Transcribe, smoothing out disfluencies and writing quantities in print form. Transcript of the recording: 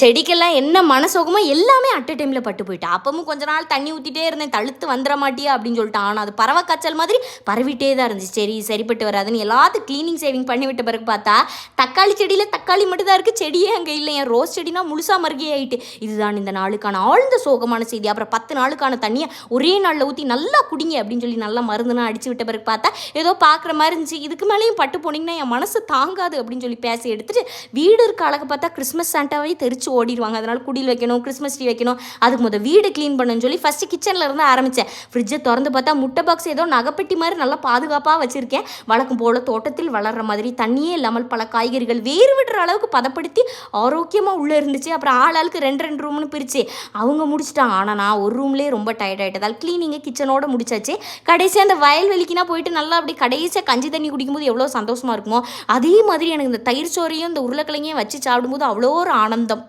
செடிக்கெல்லாம் என்ன மனசோகமோ எல்லாமே அட் டைமில் பட்டு போயிட்டு, அப்பவும் கொஞ்ச நாள் தண்ணி ஊற்றிட்டே இருந்தேன், தழுத்து வந்துட மாட்டியா அப்படின்னு சொல்லிட்டு. ஆனால் அது பறவை காய்ச்சல் மாதிரி பரவிட்டே தான் இருந்துச்சு. சரி சரிப்பட்டு வராதுன்னு எல்லாத்தையும் க்ளீனிங் சேவிங் பண்ணி விட்ட பிறகு பார்த்தா தக்காளி செடியில் தக்காளி மட்டும் தான் இருக்குது, செடியே அங்கே இல்லை. என் ரோஸ் செடினா முழுசாக மருகே ஆகிட்டு. இதுதான் இந்த நாளுக்கான ஆழ்ந்த சோகமான செய்தி. அப்புறம் 10 நாளுக்கான தண்ணியை ஒரே நாளில் ஊற்றி நல்லா குடிங்க அப்படின்னு சொல்லி நல்லா மருந்துனா அடிச்சு விட்ட பிறகு பார்த்தா ஏதோ பார்க்குற மாதிரி இருந்துச்சு. இதுக்கு மேலேயும் பட்டு போனீங்கன்னா என் மனசு தாங்காது அப்படின்னு சொல்லி பேசி எடுத்துட்டு வீடு இருக்க அழகை பார்த்தா கிறிஸ்மஸ் சாண்டாவே தெரிச்சு ஓடிடுவாங்க. அதனால் குடியில் வைக்கணும், கிறிஸ்மஸ் ட்ரீ வைக்கணும், அதுக்கு முதல் வீடு க்ளீன் பண்ணணும்னு சொல்லி ஃபஸ்ட்டு கிச்சனில் இருந்து ஆரம்பித்தேன். ஃப்ரிட்ஜை திறந்து பார்த்தா முட்டை பாக்ஸ் ஏதோ நகைப்பெட்டி மாதிரி நல்லா பாதுகாப்பாக வச்சுருக்கேன். வழக்கம் போல் தோட்டத்தில் வளர்கிற மாதிரி தண்ணியே இல்லாமல் பல காய்கறிகள் வேறு விடுற அளவுக்கு பதப்படுத்தி ஆரோக்கியமாக உள்ளே இருந்துச்சு. அப்புறம் ஆளுக்கு 2 ரூம்னு பிரித்து அவங்க முடிச்சிட்டாங்க. ஆனால் நான் ஒரு ரூம்லேயே ரொம்ப டயர்ட் ஆகிட்டதால் கிளீனிங்கை கிச்சனோட முடிச்சாச்சு. கடைசியாக அந்த வயல்வெளிக்குனா போயிட்டு நல்லா அப்படி கடைசியாக கஞ்சி தண்ணி குடிக்கும்போது எவ்வளோ சந்தோஷமாக இருக்குமோ அதே மாதிரி எனக்கு இந்த தயிர் சோறையும் இந்த உருளைக்கிழங்கையும் வச்சு சாப்பிடும்போது அவ்வளோ ஒரு ஆனந்தம்.